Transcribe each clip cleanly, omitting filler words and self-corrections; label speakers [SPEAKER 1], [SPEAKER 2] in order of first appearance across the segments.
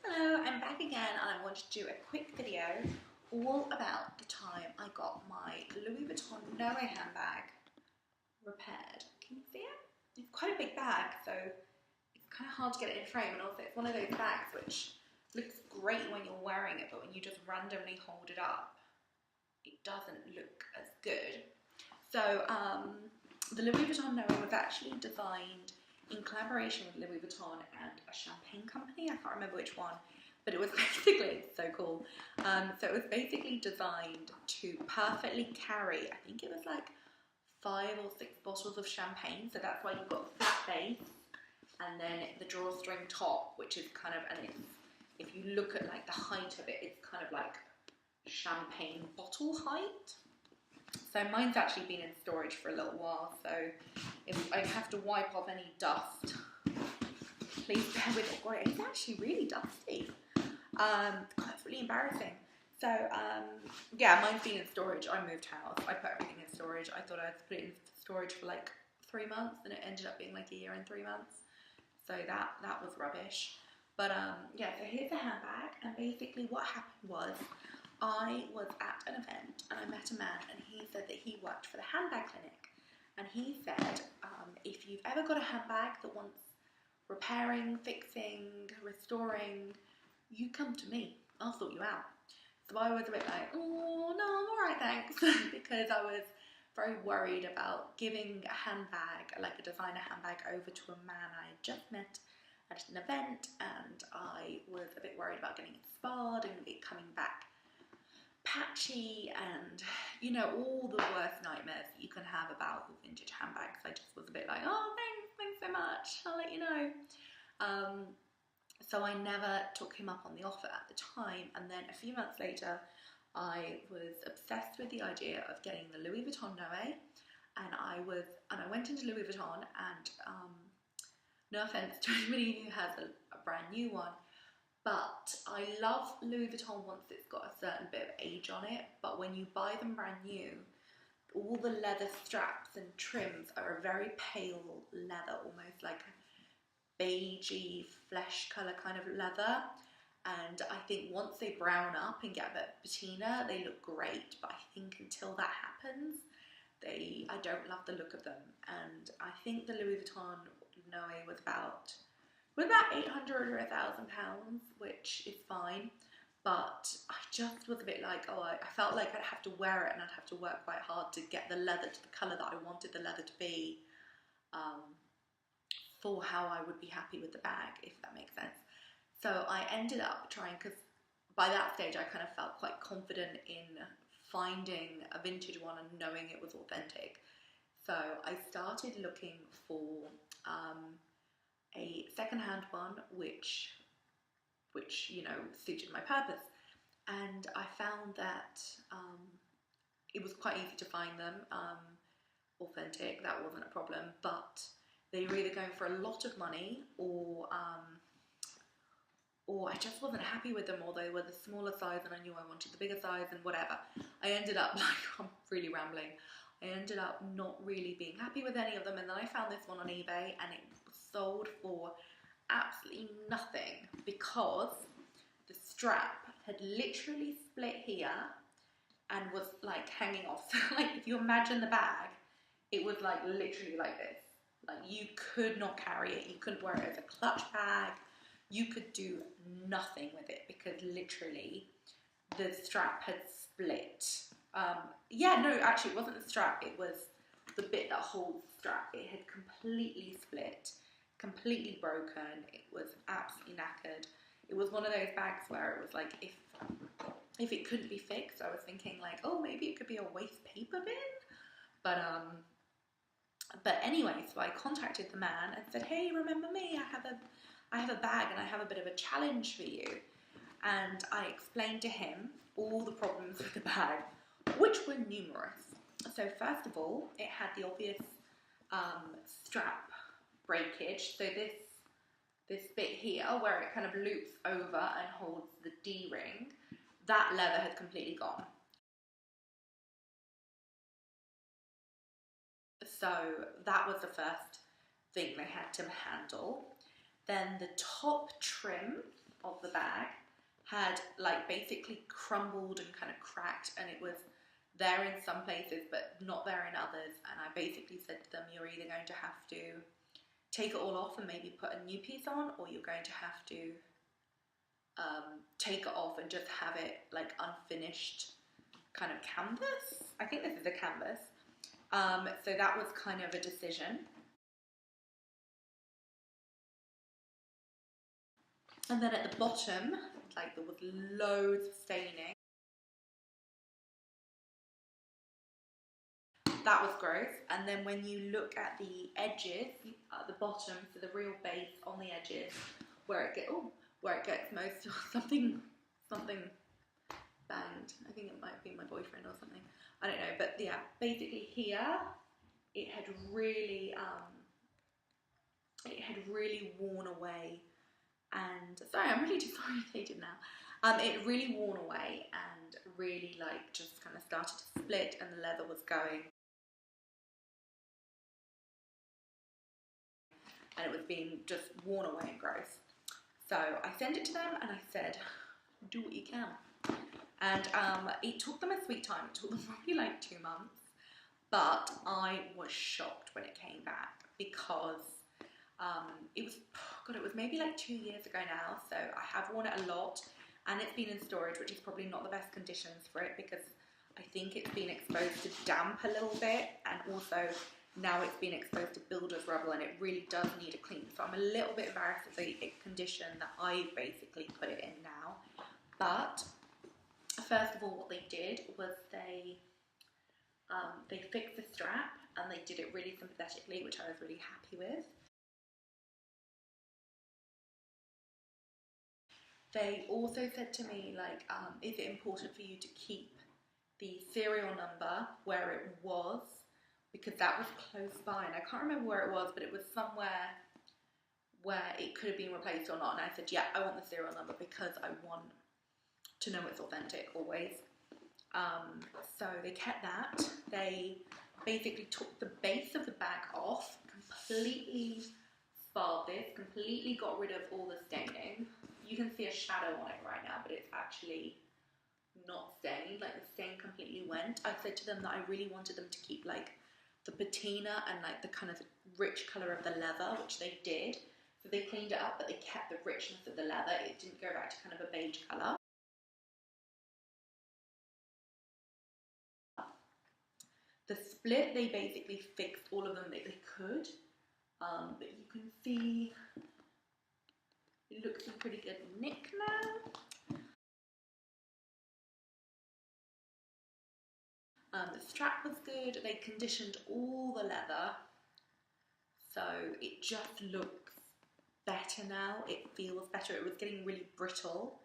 [SPEAKER 1] Hello, I'm back again and I wanted to do a quick video all about the time I got my Louis Vuitton Noe handbag repaired. Can you see it? It's quite a big bag, so it's kind of hard to get it in frame, and also it's one of those bags which looks great when you're wearing it, but when you just randomly hold it up, it doesn't look as good. So the Louis Vuitton Noe was actually designed in collaboration with Louis Vuitton and a champagne company. I can't remember which one, but it was basically so cool. So it was basically designed to perfectly carry, I think it was like 5 or 6 bottles of champagne. So that's why you've got a flat base and then the drawstring top, which is kind of, and if you look at like the height of it, it's kind of like champagne bottle height. So mine's actually been in storage for a little while, so if I have to wipe off any dust, please bear with it. Boy, it's actually really dusty. It's really embarrassing. So yeah, mine's been in storage. I moved house. I put everything in storage. I thought I'd put it in storage for like 3 months, and it ended up being like a year and 3 months. So that was rubbish. But yeah, so here's the handbag, and basically what happened was, I was at an event and I met a man, and he said that he worked for the handbag clinic, and he said if you've ever got a handbag that wants repairing, fixing, restoring, you come to me, I'll sort you out. So I was a bit like, oh no, I'm alright thanks, because I was very worried about giving a handbag, like a designer handbag, over to a man I had just met at an event, and I was a bit worried about getting it sparred and it coming back patchy, and you know, all the worst nightmares you can have about vintage handbags. I just was a bit like, oh thanks so much, I'll let you know. So I never took him up on the offer at the time, and then a few months later I was obsessed with the idea of getting the Louis Vuitton Noe, and I went into Louis Vuitton, and no offense to anybody who has a brand new one, but I love Louis Vuitton once it's got a certain bit of age on it, but when you buy them brand new, all the leather straps and trims are a very pale leather, almost like a beigey flesh colour kind of leather. And I think once they brown up and get a bit of patina, they look great, but I think until that happens, I don't love the look of them. And I think the Louis Vuitton Noe was about 800 or £1,000, which is fine, but I just was a bit like, oh, I felt like I'd have to wear it and I'd have to work quite hard to get the leather to the colour that I wanted the leather to be, for how I would be happy with the bag, if that makes sense. So I ended up trying, because by that stage I kind of felt quite confident in finding a vintage one and knowing it was authentic. So I started looking for a second-hand one which you know, suited my purpose, and I found that it was quite easy to find them authentic. That wasn't a problem, but they were either going for a lot of money, or I just wasn't happy with them, or they were the smaller size and I knew I wanted the bigger size, and whatever. I ended up, like, I'm really rambling, I ended up not really being happy with any of them, and then I found this one on eBay, and it sold for absolutely nothing, because the strap had literally split here and was like hanging off. So like, if you imagine the bag, it was like literally like this. Like, you could not carry it, you couldn't wear it as a clutch bag, you could do nothing with it, because literally the strap had split. Yeah, no, actually it wasn't the strap, it was the bit that holds the strap. It had completely split, completely broken. It was absolutely knackered. It was one of those bags where it was like, if it couldn't be fixed, I was thinking like, oh, maybe it could be a waste paper bin. But anyway, so I contacted the man and said, hey, remember me? I have a bag and I have a bit of a challenge for you. And I explained to him all the problems with the bag, which were numerous. So first of all, it had the obvious strap breakage. So this bit here, where it kind of loops over and holds the D-ring, that leather had completely gone. So that was the first thing they had to handle. Then the top trim of the bag had like basically crumbled and kind of cracked, and it was there in some places but not there in others. And I basically said to them, you're either going to have to take it all off and maybe put a new piece on, or you're going to have to take it off and just have it like unfinished kind of canvas. I think this is a canvas. So that was kind of a decision. And then at the bottom, like there was loads of staining. That was gross. And then when you look at the edges, at the bottom, so the real base on the edges, where it gets most something banged. I think it might be my boyfriend or something. I don't know, but yeah, basically here it had really worn away. And sorry, I'm really disorientated now. It had really worn away and really like just kind of started to split, and the leather was going. And it was being just worn away and gross. So I sent it to them and I said, do what you can. And it took them a sweet time. It took them probably like 2 months. But I was shocked when it came back, because it was maybe like 2 years ago now. So I have worn it a lot, and it's been in storage, which is probably not the best conditions for it, because I think it's been exposed to damp a little bit, and also now it's been exposed to builder's rubble, and it really does need a clean. So I'm a little bit embarrassed of the condition that I basically put it in now. But first of all, what they did was they fixed the strap, and they did it really sympathetically, which I was really happy with. They also said to me, like, is it important for you to keep the serial number where it was? Because that was close by, and I can't remember where it was, but it was somewhere where it could have been replaced or not. And I said, yeah, I want the serial number because I want to know it's authentic always. So they kept that. They basically took the base of the bag off, completely sparred this, completely got rid of all the staining. You can see a shadow on it right now, but it's actually not stained. Like, the stain completely went. I said to them that I really wanted them to keep like the patina and like the kind of rich colour of the leather, which they did. So they cleaned it up, but they kept the richness of the leather. It didn't go back to kind of a beige colour. The split, they basically fixed all of them that they could, but you can see it looks a pretty good nick now. The strap was good. They conditioned all the leather, so it just looks better now. It feels better. It was getting really brittle,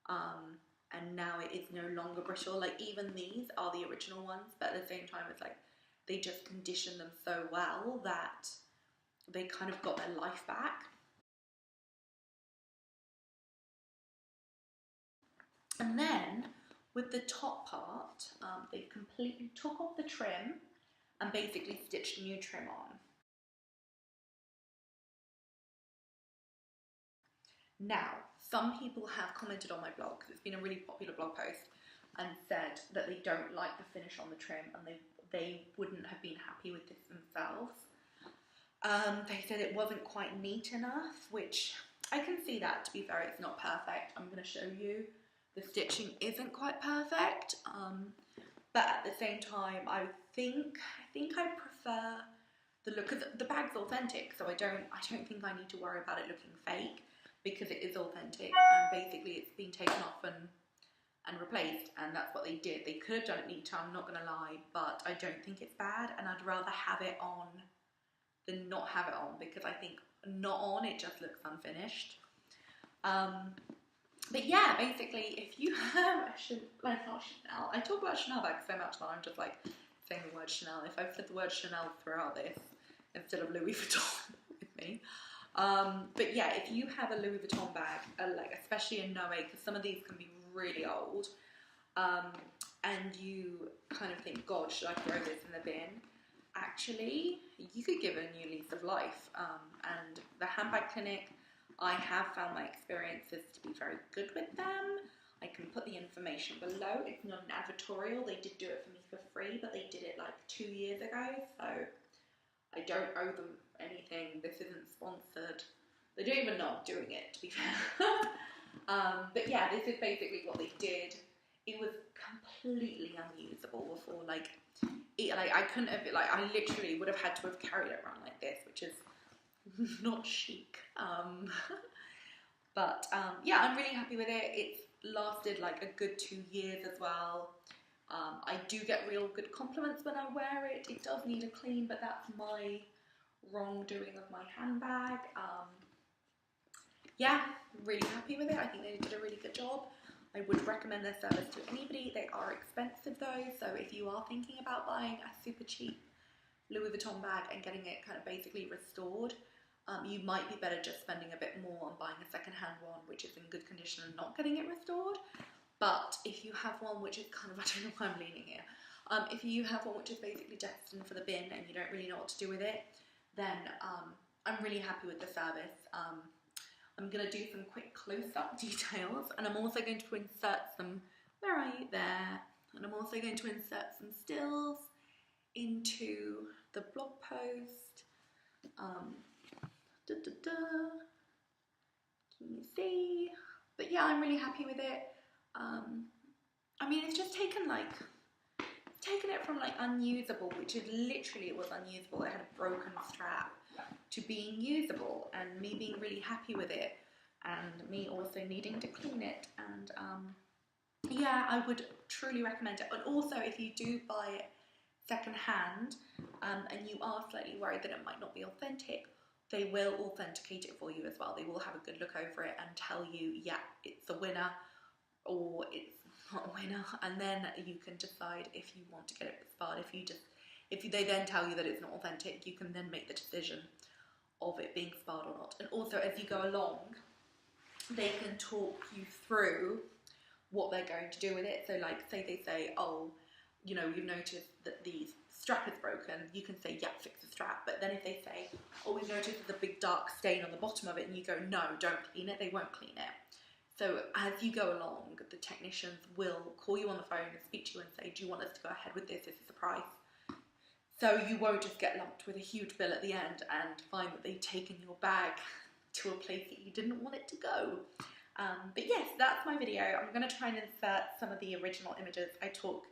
[SPEAKER 1] and now it is no longer brittle. Like, even these are the original ones, but at the same time, it's like they just conditioned them so well that they kind of got their life back. And then with the top part, they completely took off the trim and basically stitched new trim on. Now, some people have commented on my blog, because it's been a really popular blog post, and said that they don't like the finish on the trim, and they wouldn't have been happy with this themselves. They said it wasn't quite neat enough, which I can see that. To be fair, it's not perfect. I'm going to show you. The stitching isn't quite perfect, but at the same time, I think I prefer the look of the bag's authentic, so I don't think I need to worry about it looking fake, because it is authentic, and basically it's been taken off and replaced, and that's what they did. They could have done it neater, I'm not gonna lie, but I don't think it's bad, and I'd rather have it on than not have it on, because I think not on, it just looks unfinished. But yeah, basically, if you have not Chanel, I talk about Chanel bags so much that I'm just like saying the word Chanel. If I've said the word Chanel throughout this instead of Louis Vuitton with me. But yeah, if you have a Louis Vuitton bag, like especially a Noe, because some of these can be really old, and you kind of think, God, should I throw this in the bin? Actually, you could give it a new lease of life. And the Handbag Clinic I have found my experiences to be very good with them. I can put the information below. It's not an advertorial. They did do it for me for free, but they did it like 2 years ago, so I don't owe them anything. This isn't sponsored. They don't even know I'm doing it, to be fair. But yeah, this is basically what they did. It was completely unusable before. Like I couldn't have, like, I literally would have had to have carried it around like this, which is not chic. But yeah, I'm really happy with it. It's lasted like a good 2 years as well. I do get real good compliments when I wear it. It does need a clean, but that's my wrongdoing of my handbag. Yeah, really happy with it. I think they did a really good job. I would recommend their service to anybody. They are expensive though, so if you are thinking about buying a super cheap Louis Vuitton bag and getting it kind of basically restored, you might be better just spending a bit more on buying a second-hand one which is in good condition and not getting it restored. But if you have one which is kind of, I don't know why I'm leaning here, if you have one which is basically destined for the bin and you don't really know what to do with it, then I'm really happy with the service. I'm going to do some quick close-up details, and I'm also going to insert some, where are you, there, and I'm also going to insert some stills into the blog post. Can you see? But yeah, I'm really happy with it. I mean, it's just taken it from like unusable, which is literally, it was unusable. It had a broken strap, to being usable, and me being really happy with it, and me also needing to clean it. And yeah, I would truly recommend it. And also, if you do buy it second hand and you are slightly worried that it might not be authentic, they will authenticate it for you as well. They will have a good look over it and tell you, yeah, it's a winner or it's not a winner, and then you can decide if you want to get it sparred. If they then tell you that it's not authentic, you can then make the decision of it being sparred or not. And also, as you go along, they can talk you through what they're going to do with it. So like, say they say, oh, you know, you've noticed that the strap is broken, you can say, yeah, fix the strap. But then if they say, oh, we've noticed there's a big dark stain on the bottom of it, and you go, no, don't clean it, they won't clean it. So as you go along, the technicians will call you on the phone and speak to you and say, do you want us to go ahead with this? This is the price. So you won't just get lumped with a huge bill at the end and find that they've taken your bag to a place that you didn't want it to go. But yes, that's my video. I'm going to try and insert some of the original images I took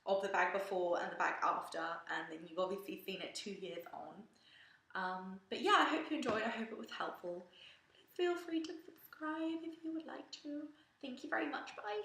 [SPEAKER 1] of the bag before and the bag after, and then you've obviously seen it 2 years on. But yeah, I hope you enjoyed. I hope it was helpful. Please feel free to subscribe if you would like to. Thank you very much. Bye.